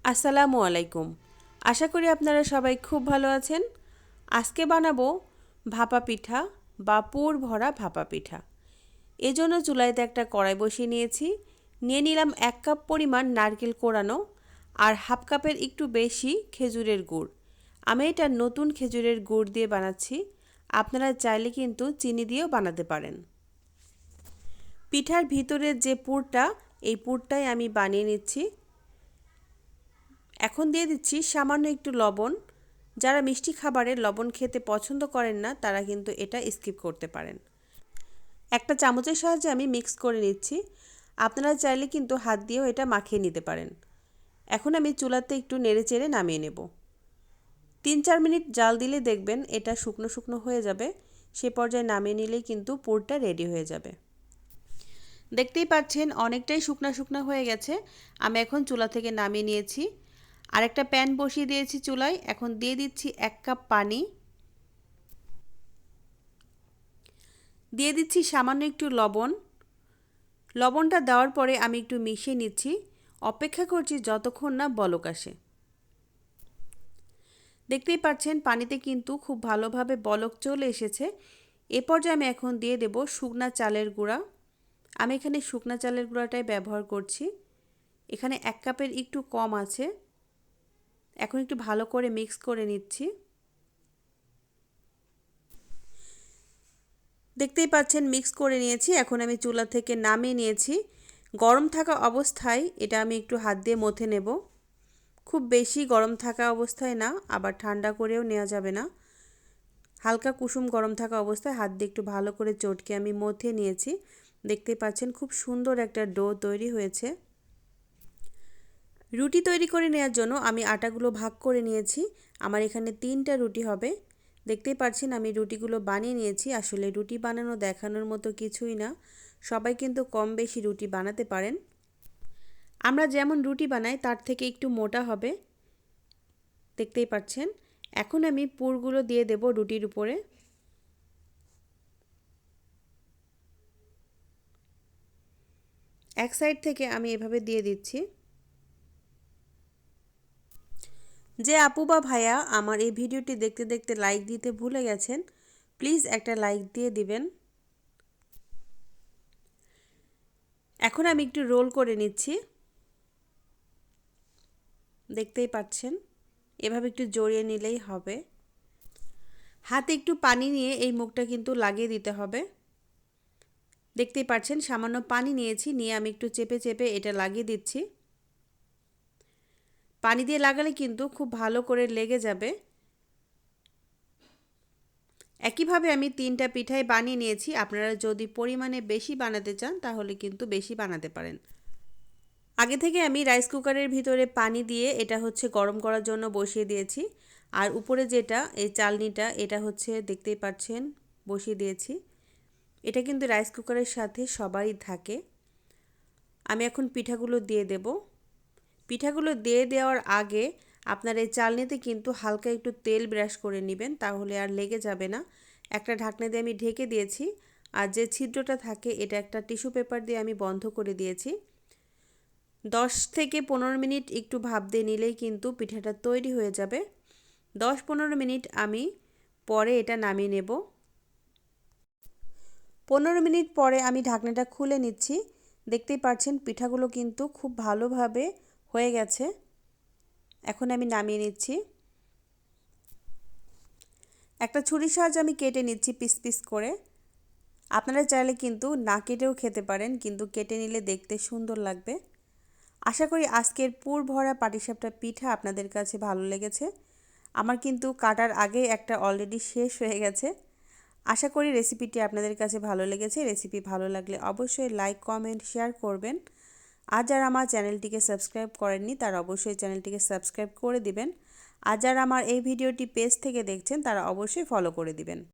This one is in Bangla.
আসসালামু আলাইকুম। আশা করি আপনারা সবাই খুব ভালো আছেন। আজকে বানাবো ভাপা পিঠা বা পুর ভরা ভাপা পিঠা। এজন্য চুলাইতে একটা কড়াই বসিয়ে নিয়েছি। নিয়ে নিলাম 1 কাপ পরিমাণ নারকেল কোড়ানো আর হাফ কাপের একটু বেশি খেজুরের গুড়। আমি এটা নতুন খেজুরের গুড় দিয়ে বানাচ্ছি। আপনারা চাইলে কিন্তু চিনি দিয়েও বানাতে পারেন। পিঠার ভিতরের যে পুরটা, এই পুরটাই আমি বানিয়ে নিচ্ছি। এখন দিয়ে দিচ্ছি সামান্য একটু লবণ। যারা মিষ্টি খাবারে লবণ খেতে পছন্দ করেন না তারা কিন্তু এটা স্কিপ করতে পারেন। একটা চামচের সাহায্যে আমি মিক্স করে নিচ্ছি। আপনারা চাইলে কিন্তু হাত দিয়েও এটা মাখিয়ে নিতে পারেন। এখন আমি চুলাতে একটু নেড়েচেড়ে নামিয়ে নেব। 3-4 মিনিট জাল দিলে দেখবেন এটা শুকনো শুকনো হয়ে যাবে। সে পর্যায়ে নামিয়ে নিলেই কিন্তু পুরটা রেডি হয়ে যাবে। দেখতেই পাচ্ছেন অনেকটাই শুকনো শুকনো হয়ে গেছে। আমি এখন চুলা থেকে নামিয়ে নিয়েছি। আরেকটা প্যান বসিয়ে দিয়েছি চুলায়। এখন দিয়ে দিচ্ছি 1 কাপ পানি। দিয়ে দিচ্ছি সামান্য একটু লবণ। লবণটা দেওয়ার পরে আমি একটু মিশিয়ে নিচ্ছি। অপেক্ষা করছি যতক্ষণ না বলক আসে। দেখতেই পাচ্ছেন পানিতে কিন্তু খুব ভালোভাবে বলক চলে এসেছে। এ পর্যায়ে আমি এখন দিয়ে দেব শুকনা চালের গুঁড়া। আমি এখানে শুকনা চালের গুঁড়াটাই ব্যবহার করছি। এখানে 1 কাপের একটু কম আছে। এখন একটু ভালো করে মিক্স করে নিচ্ছি। দেখতেই পাচ্ছেন মিক্স করে নিয়েছি। এখন আমি চুলা থেকে নামিয়ে নিয়েছি। গরম থাকা অবস্থায় এটা আমি একটু হাত দিয়ে মথে নেব। খুব বেশি গরম থাকা অবস্থায় না, আবার ঠান্ডা করেও নেওয়া যাবে না। হালকা কুসুম গরম থাকা অবস্থায় হাত দিয়ে একটু ভালো করে চটকে আমি মথে নিয়েছি। দেখতেই পাচ্ছেন খুব সুন্দর একটা ডো তৈরি হয়েছে। রুটি তৈরি করে নেওয়ার জন্য আমি আটাগুলো ভাগ করে নিয়েছি। আমার এখানে 3টা রুটি হবে। দেখতেই পাচ্ছেন আমি রুটিগুলো বানিয়ে নিয়েছি। আসলে রুটি বানানো দেখানোর মতো কিছুই না। সবাই কিন্তু কম বেশি রুটি বানাতে পারেন। আমরা যেমন রুটি বানাই তার থেকে একটু মোটা হবে। দেখতেই পাচ্ছেন। এখন আমি পুরগুলো দিয়ে দেব রুটির উপরে। এক সাইড থেকে আমি এভাবে দিয়ে দিচ্ছি। যে আপু বা ভাইয়া আমার এই ভিডিওটি দেখতে দেখতে লাইক দিতে ভুলে গেছেন, প্লিজ একটা লাইক দিয়ে দিবেন। এখন আমি একটু রোল করে নিচ্ছি। দেখতেই পাচ্ছেন এভাবে একটু জড়িয়ে নিলেই হবে। হাতে একটু পানি নিয়ে এই মুখটা কিন্তু লাগিয়ে দিতে হবে। দেখতেই পাচ্ছেন সামান্য পানি নিয়েছি, নিয়ে আমি একটু চেপে চেপে এটা লাগিয়ে দিচ্ছি। পানি দিয়ে লাগালে কিন্তু খুব ভালো করে লেগে যাবে। একইভাবে আমি 3টা পিঠাই বানিয়ে নিয়েছি। আপনারা যদি পরিমাণে বেশি বানাতে চান তাহলে কিন্তু বেশি বানাতে পারেন। আগে থেকে আমি রাইস কুকারের ভিতরে পানি দিয়ে এটা হচ্ছে গরম করার জন্য বসিয়ে দিয়েছি। আর উপরে যেটা এই চালনিটা এটা হচ্ছে দেখতেই পাচ্ছেন বসিয়ে দিয়েছি। এটা কিন্তু রাইস কুকারের সাথে সবারই থাকে। আমি এখন পিঠাগুলো দিয়ে দেব। পিঠাগুলো দিয়ে দেওয়ার আগে আপনার এই চালনিতে কিন্তু হালকা একটু তেল ব্রাশ করে নেবেন, তাহলে আর লেগে যাবে না। একটা ঢাকনা দিয়ে আমি ঢেকে দিয়েছি। আর যে ছিদ্রটা থাকে এটা একটা টিস্যু পেপার দিয়ে আমি বন্ধ করে দিয়েছি। 10 থেকে 15 মিনিট একটু ভাপ দিয়ে নিলেই কিন্তু পিঠাটা তৈরি হয়ে যাবে। 10-15 মিনিট আমি পরে এটা নামিয়ে নেব। 15 মিনিট পরে আমি ঢাকনাটা খুলে নিচ্ছি। দেখতেই পাচ্ছেন পিঠাগুলো কিন্তু খুব ভালোভাবে হয়ে গেছে। এখন আমি নামিয়ে নিচ্ছি। একটা ছুরির সাহায্যে আমি কেটে নিচ্ছি পিস পিস করে। আপনারা চাইলে কিন্তু না কেটেও খেতে পারেন, কিন্তু কেটে নিলে দেখতে সুন্দর লাগবে। আশা করি আজকের পুর ভরা পাটিসাপটা পিঠা আপনাদের কাছে ভালো লেগেছে। আমার কিন্তু কাটার আগে একটা অলরেডি শেষ হয়ে গেছে। আশা করি রেসিপিটি আপনাদের কাছে ভালো লেগেছে। রেসিপি ভালো লাগলে অবশ্যই লাইক, কমেন্ট, শেয়ার করবেন। আর যারা আমার চ্যানেলটিকে সাবস্ক্রাইব করেননি তারা অবশ্যই চ্যানেলটিকে সাবস্ক্রাইব করে দিবেন। আর যারা আমার এই ভিডিওটি পেজ থেকে দেখছেন তারা অবশ্যই ফলো করে দিবেন।